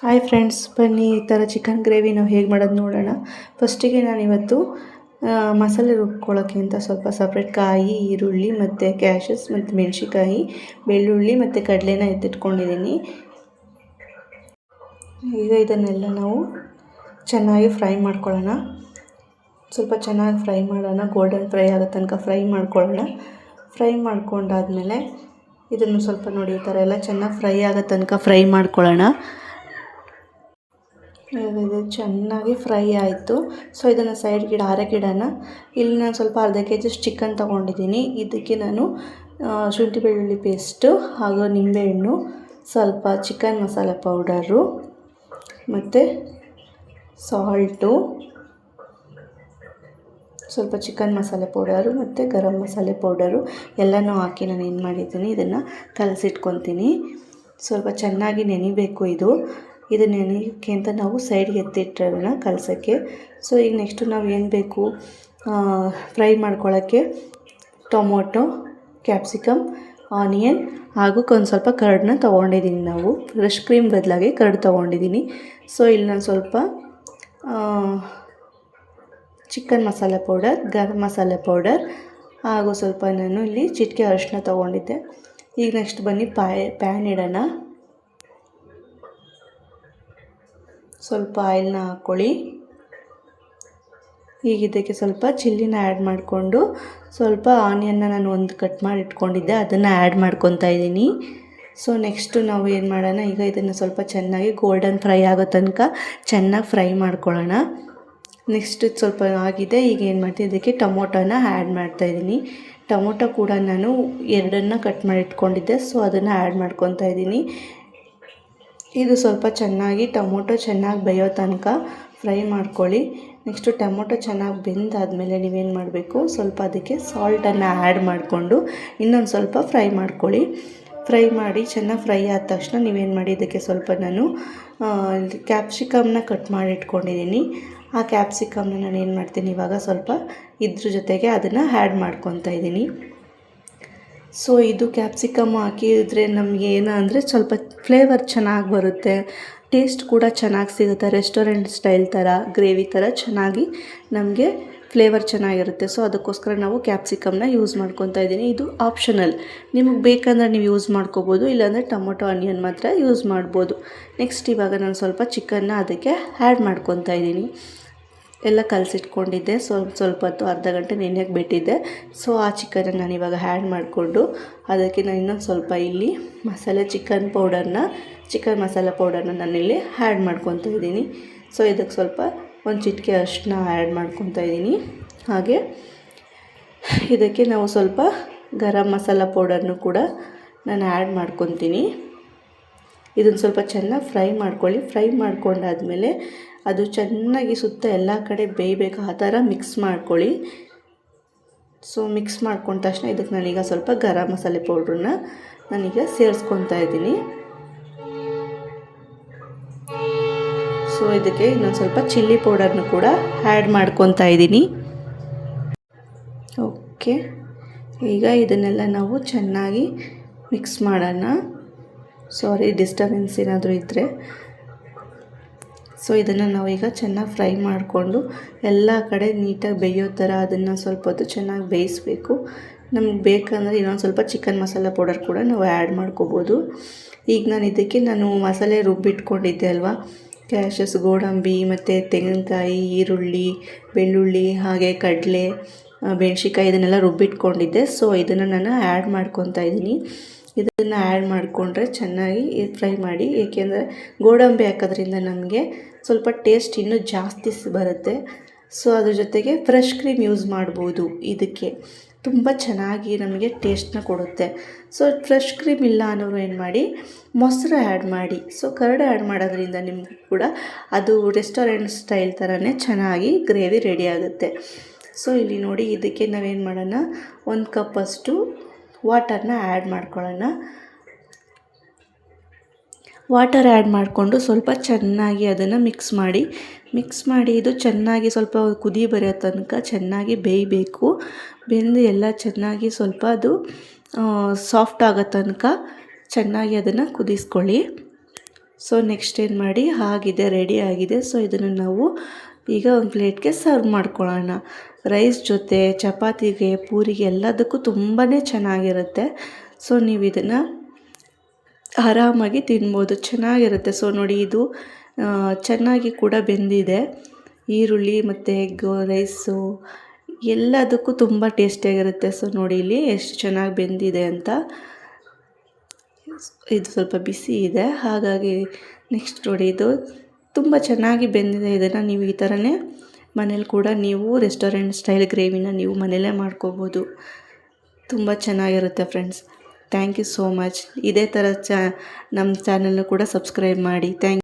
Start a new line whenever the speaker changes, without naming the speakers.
Hi friends, ಬನ್ನಿ ಈ ಥರ ಚಿಕನ್ ಗ್ರೇವಿ ನಾವು ಹೇಗೆ ಮಾಡೋದು ನೋಡೋಣ. ಫಸ್ಟಿಗೆ ನಾನಿವತ್ತು ಮಸಾಲೆ ರುಬ್ಕೊಳ್ಳೋಕ್ಕೆ ಅಂತ ಸ್ವಲ್ಪ ಸಪ್ರೇಟ್ ಕಾಯಿ, ಈರುಳ್ಳಿ ಮತ್ತು ಕ್ಯಾಶಸ್ ಮತ್ತು ಮೆಣಸಿಕಾಯಿ, ಬೆಳ್ಳುಳ್ಳಿ ಮತ್ತು ಕಡಲೆನ ಎತ್ತಿಟ್ಕೊಂಡಿದ್ದೀನಿ. ಈಗ ಇದನ್ನೆಲ್ಲ ನಾವು ಚೆನ್ನಾಗಿ ಫ್ರೈ ಮಾಡ್ಕೊಳ್ಳೋಣ. ಸ್ವಲ್ಪ ಚೆನ್ನಾಗಿ ಫ್ರೈ ಮಾಡೋಣ, ಗೋಲ್ಡನ್ ಫ್ರೈ ಆಗೋ ತನಕ ಫ್ರೈ ಮಾಡ್ಕೊಳ್ಳೋಣ. ಫ್ರೈ ಮಾಡ್ಕೊಂಡಾದಮೇಲೆ ಇದನ್ನು ಸ್ವಲ್ಪ ನೋಡಿ ಈ ಥರ ಎಲ್ಲ ಚೆನ್ನಾಗಿ ಫ್ರೈ ಆಗೋ ತನಕ ಫ್ರೈ ಮಾಡ್ಕೊಳ್ಳೋಣ. ಇದು ಚೆನ್ನಾಗಿ ಫ್ರೈ ಆಯಿತು. ಸೊ ಇದನ್ನು ಸೈಡ್ಗೆ ಆರಕ್ಕಿಡೋಣ. ಇಲ್ಲಿ ನಾನು ಸ್ವಲ್ಪ ಅರ್ಧ kg ಚಿಕನ್ ತೊಗೊಂಡಿದ್ದೀನಿ. ಇದಕ್ಕೆ ನಾನು ಶುಂಠಿ ಬೆಳ್ಳುಳ್ಳಿ ಪೇಸ್ಟು ಹಾಗೂ ನಿಂಬೆಹಣ್ಣು, ಸ್ವಲ್ಪ ಚಿಕನ್ ಮಸಾಲ ಪೌಡರು ಮತ್ತು ಸಾಲ್ಟು, ಸ್ವಲ್ಪ ಚಿಕನ್ ಮಸಾಲೆ ಪೌಡರು ಮತ್ತು ಗರಂ ಮಸಾಲೆ ಪೌಡರು ಎಲ್ಲನೂ ಹಾಕಿ ನಾನು ಏನು ಮಾಡಿದ್ದೀನಿ, ಇದನ್ನು ಕಲಸಿಟ್ಕೊತೀನಿ. ಸ್ವಲ್ಪ ಚೆನ್ನಾಗಿ ನೆನಿಬೇಕು ಇದು ನೆನೆಯೋಕ್ಕೆ ಅಂತ ನಾವು ಸೈಡ್ಗೆ ಎತ್ತಿಟ್ಟಿರೋಣ ಕಲಸೋಕ್ಕೆ. ಸೊ ಈಗ ನೆಕ್ಸ್ಟು ನಾವು ಏನು ಬೇಕು ಫ್ರೈ ಮಾಡ್ಕೊಳ್ಳೋಕ್ಕೆ ಟೊಮೊಟೊ, ಕ್ಯಾಪ್ಸಿಕಮ್, ಆನಿಯನ್ ಹಾಗೂ ಒಂದು ಸ್ವಲ್ಪ ಕರ್ಡನ್ನ ತೊಗೊಂಡಿದ್ದೀನಿ. ನಾವು ಫ್ರೆಶ್ ಕ್ರೀಮ್ ಬದಲಾಗಿ ಕರ್ಡ್ ತೊಗೊಂಡಿದ್ದೀನಿ. ಸೊ ಇಲ್ಲಿ ನಾನು ಸ್ವಲ್ಪ ಚಿಕನ್ ಮಸಾಲೆ ಪೌಡರ್, ಗರಂ ಮಸಾಲೆ ಪೌಡರ್ ಹಾಗೂ ಸ್ವಲ್ಪ ನಾನು ಇಲ್ಲಿ ಚಿಟಿಕೆ ಅರಿಶಿನ ತೊಗೊಂಡಿದ್ದೆ. ಈಗ ನೆಕ್ಸ್ಟ್ ಬನ್ನಿ ಪ್ಯಾನ್ ಇಡೋಣ. ಸ್ವಲ್ಪ ಆಯಿಲ್ನ ಹಾಕ್ಕೊಳ್ಳಿ. ಈಗ ಇದಕ್ಕೆ ಸ್ವಲ್ಪ ಚಿಲ್ಲಿನ ಆ್ಯಡ್ ಮಾಡಿಕೊಂಡು ಸ್ವಲ್ಪ ಆನಿಯನ್ನ ನಾನು ಒಂದು ಕಟ್ ಮಾಡಿ ಇಟ್ಕೊಂಡಿದ್ದೆ, ಅದನ್ನು ಆ್ಯಡ್ ಮಾಡ್ಕೊತಾ ಇದ್ದೀನಿ. ಸೊ ನೆಕ್ಸ್ಟು ನಾವು ಏನು ಮಾಡೋಣ, ಈಗ ಇದನ್ನು ಸ್ವಲ್ಪ ಚೆನ್ನಾಗಿ ಗೋಲ್ಡನ್ ಫ್ರೈ ಆಗೋ ತನಕ ಚೆನ್ನಾಗಿ ಫ್ರೈ ಮಾಡ್ಕೊಳ್ಳೋಣ. ನೆಕ್ಸ್ಟ್ ಸ್ವಲ್ಪ ಆಗಿದೆ. ಈಗ ಏನು ಮಾಡ್ತೀನಿ, ಇದಕ್ಕೆ ಟೊಮೊಟೊನ ಆ್ಯಡ್ ಮಾಡ್ತಾಯಿದ್ದೀನಿ. ಟೊಮೊಟೊ ಕೂಡ ನಾನು 2 ಕಟ್ ಮಾಡಿ ಇಟ್ಕೊಂಡಿದ್ದೆ. ಸೊ ಅದನ್ನು ಆ್ಯಡ್ ಮಾಡ್ಕೊತಾ ಇದ್ದೀನಿ. ಇದು ಸ್ವಲ್ಪ ಚೆನ್ನಾಗಿ ಟೊಮೊಟೊ ಚೆನ್ನಾಗಿ ಬೇಯೋ ತನಕ ಫ್ರೈ ಮಾಡ್ಕೊಳ್ಳಿ. ನೆಕ್ಸ್ಟು ಟೊಮೊಟೊ ಚೆನ್ನಾಗಿ ಬೆಂದಾದಮೇಲೆ ನೀವೇನು ಮಾಡಬೇಕು, ಸ್ವಲ್ಪ ಅದಕ್ಕೆ ಸಾಲ್ಟನ್ನು ಆ್ಯಡ್ ಮಾಡಿಕೊಂಡು ಇನ್ನೊಂದು ಸ್ವಲ್ಪ ಫ್ರೈ ಮಾಡ್ಕೊಳ್ಳಿ. ಫ್ರೈ ಮಾಡಿ ಚೆನ್ನಾಗಿ ಫ್ರೈ ಆದ ತಕ್ಷಣ ನೀವೇನು ಮಾಡಿ, ಇದಕ್ಕೆ ಸ್ವಲ್ಪ ನಾನು ಕ್ಯಾಪ್ಸಿಕಮ್ನ ಕಟ್ ಮಾಡಿ ಇಟ್ಕೊಂಡಿದ್ದೀನಿ. ಆ ಕ್ಯಾಪ್ಸಿಕಮ್ನ ನಾನು ಏನು ಮಾಡ್ತೀನಿ, ಇವಾಗ ಸ್ವಲ್ಪ ಇದ್ರ ಜೊತೆಗೆ ಅದನ್ನು ಆ್ಯಡ್ ಮಾಡ್ಕೊತಾ ಇದ್ದೀನಿ. ಸೊ ಇದು ಕ್ಯಾಪ್ಸಿಕಮ್ ಹಾಕಿದರೆ ನಮಗೆ ಏನು ಅಂದರೆ ಸ್ವಲ್ಪ ಫ್ಲೇವರ್ ಚೆನ್ನಾಗಿ ಬರುತ್ತೆ, ಟೇಸ್ಟ್ ಕೂಡ ಚೆನ್ನಾಗಿ ಸಿಗುತ್ತೆ. ರೆಸ್ಟೋರೆಂಟ್ ಸ್ಟೈಲ್ ಥರ ಗ್ರೇವಿ ಥರ ಚೆನ್ನಾಗಿ ನಮಗೆ ಫ್ಲೇವರ್ ಚೆನ್ನಾಗಿರುತ್ತೆ. ಸೊ ಅದಕ್ಕೋಸ್ಕರ ನಾವು ಕ್ಯಾಪ್ಸಿಕಮ್ನ ಯೂಸ್ ಮಾಡ್ಕೊತಾ ಇದ್ದೀನಿ. ಇದು ಆಪ್ಷನಲ್, ನಿಮಗೆ ಬೇಕಂದ್ರೆ ನೀವು ಯೂಸ್ ಮಾಡ್ಕೋಬೋದು, ಇಲ್ಲಾಂದರೆ ಟೊಮೊಟೊ ಆನಿಯನ್ ಮಾತ್ರ ಯೂಸ್ ಮಾಡ್ಬೋದು. ನೆಕ್ಸ್ಟ್ ಇವಾಗ ನಾನು ಸ್ವಲ್ಪ ಚಿಕನ್ನ ಅದಕ್ಕೆ ಆ್ಯಡ್ ಮಾಡ್ಕೊತಾ ಇದ್ದೀನಿ. ಎಲ್ಲ ಕಲಸಿಟ್ಕೊಂಡಿದ್ದೆ, ಸ್ವಲ್ಪ ಹೊತ್ತು ಅರ್ಧ ಗಂಟೆ ನೆನೆಯೋಕ್ಕೆ ಬಿಟ್ಟಿದ್ದೆ. ಸೊ ಆ ಚಿಕನ್ನ ನಾನು ಇವಾಗ ಆ್ಯಡ್ ಮಾಡಿಕೊಂಡು ಅದಕ್ಕೆ ನಾನು ಇನ್ನೊಂದು ಸ್ವಲ್ಪ ಇಲ್ಲಿ ಚಿಕನ್ ಮಸಾಲ ಪೌಡರ್ನ ನಾನಿಲ್ಲಿ ಆ್ಯಡ್ ಮಾಡ್ಕೊತಾ ಇದ್ದೀನಿ. ಸೊ ಇದಕ್ಕೆ ಸ್ವಲ್ಪ ಒಂದು ಚಿಟಿಕೆ ಅರಿಶಿನ ಆ್ಯಡ್ ಮಾಡ್ಕೊತಾ ಇದ್ದೀನಿ. ಹಾಗೆ ಇದಕ್ಕೆ ನಾವು ಸ್ವಲ್ಪ ಗರಂ ಮಸಾಲ ಪೌಡರ್ನು ಕೂಡ ನಾನು ಆ್ಯಡ್ ಮಾಡ್ಕೊತೀನಿ. ಇದನ್ನು ಸ್ವಲ್ಪ ಚೆನ್ನಾಗಿ ಫ್ರೈ ಮಾಡ್ಕೊಳ್ಳಿ. ಫ್ರೈ ಮಾಡ್ಕೊಂಡಾದಮೇಲೆ ಅದು ಚೆನ್ನಾಗಿ ಸುತ್ತ ಎಲ್ಲ ಕಡೆ ಬೇಯಬೇಕು, ಆ ಥರ ಮಿಕ್ಸ್ ಮಾಡ್ಕೊಳ್ಳಿ. ಸೊ ಮಿಕ್ಸ್ ಮಾಡ್ಕೊಂಡ ತಕ್ಷಣ ಇದಕ್ಕೆ ನಾನೀಗ ಸ್ವಲ್ಪ ಗರಂ ಮಸಾಲೆ ಪೌಡ್ರನ್ನ ನಾನೀಗ ಸೇರಿಸ್ಕೊತಾ ಇದ್ದೀನಿ. ಸೊ ಇದಕ್ಕೆ ಇನ್ನೊಂದು ಸ್ವಲ್ಪ ಚಿಲ್ಲಿ ಪೌಡರ್ನು ಕೂಡ ಆ್ಯಡ್ ಮಾಡ್ಕೊತಾ ಇದ್ದೀನಿ. ಓಕೆ, ಈಗ ಇದನ್ನೆಲ್ಲ ನಾವು ಚೆನ್ನಾಗಿ ಮಿಕ್ಸ್ ಮಾಡೋಣ. ಸಾರಿ, ಡಿಸ್ಟರ್ಬೆನ್ಸ್ ಏನಾದರೂ ಇದ್ದರೆ. ಸೊ ಇದನ್ನು ನಾವೀಗ ಚೆನ್ನಾಗಿ ಫ್ರೈ ಮಾಡಿಕೊಂಡು ಎಲ್ಲ ಕಡೆ ನೀಟಾಗಿ ಬೇಯೋ ಥರ ಅದನ್ನು ಸ್ವಲ್ಪ ಹೊತ್ತು ಚೆನ್ನಾಗಿ ಬೇಯಿಸಬೇಕು. ನಮ್ಗೆ ಬೇಕಂದರೆ ಇನ್ನೊಂದು ಸ್ವಲ್ಪ ಚಿಕನ್ ಮಸಾಲ ಪೌಡರ್ ಕೂಡ ನಾವು ಆ್ಯಡ್ ಮಾಡ್ಕೋಬೋದು. ಈಗ ನಾನು ಮಸಾಲೆ ರುಬ್ಬಿಟ್ಕೊಂಡಿದ್ದೆ ಅಲ್ವಾ, ಕ್ಯಾಶಸ್, ಗೋಡಂಬಿ ಮತ್ತು ತೆಂಗಿನಕಾಯಿ, ಈರುಳ್ಳಿ, ಬೆಳ್ಳುಳ್ಳಿ ಹಾಗೆ ಕಡಲೆ, ಮೆಣಸಿಕಾಯಿ ಇದನ್ನೆಲ್ಲ ರುಬ್ಬಿಟ್ಕೊಂಡಿದ್ದೆ. ಸೊ ಇದನ್ನು ನಾನು ಆ್ಯಡ್ ಮಾಡ್ಕೊತಾ ಇದ್ದೀನಿ. ಇದನ್ನು ಆ್ಯಡ್ ಮಾಡಿಕೊಂಡ್ರೆ ಚೆನ್ನಾಗಿ ಫ್ರೈ ಮಾಡಿ, ಏಕೆಂದರೆ ಗೋಡಂಬಿ ಹಾಕೋದ್ರಿಂದ ನಮಗೆ ಸ್ವಲ್ಪ ಟೇಸ್ಟ್ ಇನ್ನೂ ಜಾಸ್ತಿ ಬರುತ್ತೆ. ಸೊ ಅದ್ರ ಜೊತೆಗೆ ಫ್ರೆಶ್ ಕ್ರೀಮ್ ಯೂಸ್ ಮಾಡ್ಬೋದು, ಇದಕ್ಕೆ ತುಂಬ ಚೆನ್ನಾಗಿ ನಮಗೆ ಟೇಸ್ಟನ್ನ ಕೊಡುತ್ತೆ. ಸೊ ಫ್ರೆಶ್ ಕ್ರೀಮ್ ಇಲ್ಲ ಅನ್ನೋರು ಏನು ಮಾಡಿ, ಮೊಸರು ಆ್ಯಡ್ ಮಾಡಿ. ಸೊ ಕರ್ಡ್ ಆ್ಯಡ್ ಮಾಡೋದ್ರಿಂದ ನಿಮಗೂ ಕೂಡ ಅದು ರೆಸ್ಟೋರೆಂಟ್ ಸ್ಟೈಲ್ ಥರನೇ ಚೆನ್ನಾಗಿ ಗ್ರೇವಿ ರೆಡಿ ಆಗುತ್ತೆ. ಸೊ ಇಲ್ಲಿ ನೋಡಿ, ಇದಕ್ಕೆ ನಾವೇನು ಮಾಡೋಣ, 1 ಕಪ್ಪಷ್ಟು ವಾಟರ್ನ ಆ್ಯಡ್ ಮಾಡ್ಕೊಳ್ಳೋಣ. ವಾಟರ್ ಆ್ಯಡ್ ಮಾಡಿಕೊಂಡು ಸ್ವಲ್ಪ ಚೆನ್ನಾಗಿ ಅದನ್ನು ಮಿಕ್ಸ್ ಮಾಡಿ ಇದು ಚೆನ್ನಾಗಿ ಸ್ವಲ್ಪ ಕುದಿ ಬರೋ ತನಕ ಚೆನ್ನಾಗಿ ಬೇಯಬೇಕು. ಬೆಂದು ಎಲ್ಲ ಚೆನ್ನಾಗಿ ಸ್ವಲ್ಪ ಅದು ಸಾಫ್ಟ್ ಆಗೋ ತನಕ ಚೆನ್ನಾಗಿ ಅದನ್ನು ಕುದಿಸ್ಕೊಳ್ಳಿ. ಸೊ ನೆಕ್ಸ್ಟ್ ಏನು ಮಾಡಿ ಆಗಿದೆ, ರೆಡಿ ಆಗಿದೆ. ಸೊ ಇದನ್ನು ನಾವು ಈಗ ಒಂದು ಪ್ಲೇಟ್ಗೆ ಸರ್ವ್ ಮಾಡ್ಕೊಳ್ಳೋಣ. ರೈಸ್ ಜೊತೆ, ಚಪಾತಿಗೆ, ಪೂರಿಗೆ ಎಲ್ಲದಕ್ಕೂ ತುಂಬಾ ಚೆನ್ನಾಗಿರುತ್ತೆ. ಸೊ ನೀವು ಇದನ್ನು ಆರಾಮಾಗಿ ತಿನ್ಬೋದು, ಚೆನ್ನಾಗಿರುತ್ತೆ. ಸೊ ನೋಡಿ, ಇದು ಚೆನ್ನಾಗಿ ಕೂಡ ಬೆಂದಿದೆ. ಈರುಳ್ಳಿ ಮತ್ತು ಎಗ್ಗು, ರೈಸು ಎಲ್ಲದಕ್ಕೂ ತುಂಬ ಟೇಸ್ಟಿಯಾಗಿರುತ್ತೆ. ಸೊ ನೋಡಿ ಇಲ್ಲಿ ಎಷ್ಟು ಚೆನ್ನಾಗಿ ಬೆಂದಿದೆ ಅಂತ. ಇದು ಸ್ವಲ್ಪ ಬಿಸಿ ಇದೆ, ಹಾಗಾಗಿ ನೆಕ್ಸ್ಟ್ ನೋಡಿ, ಇದು ತುಂಬ ಚೆನ್ನಾಗಿ ಬೆಂದಿದೆ. ಇದನ್ನು ನೀವು ಈ ಥರನೇ ಮನೇಲಿ ಕೂಡ ನೀವು ರೆಸ್ಟೋರೆಂಟ್ ಸ್ಟೈಲ್ ಗ್ರೇವಿನ ನೀವು ಮನೆಯಲ್ಲೇ ಮಾಡ್ಕೋಬೋದು. ತುಂಬ ಚೆನ್ನಾಗಿರುತ್ತೆ friends. Thank you so much. ಇದೇ ಥರ ನಮ್ಮ ಚಾನಲ್ನ ಕೂಡ ಸಬ್ಸ್ಕ್ರೈಬ್ ಮಾಡಿ. ಥ್ಯಾಂಕ್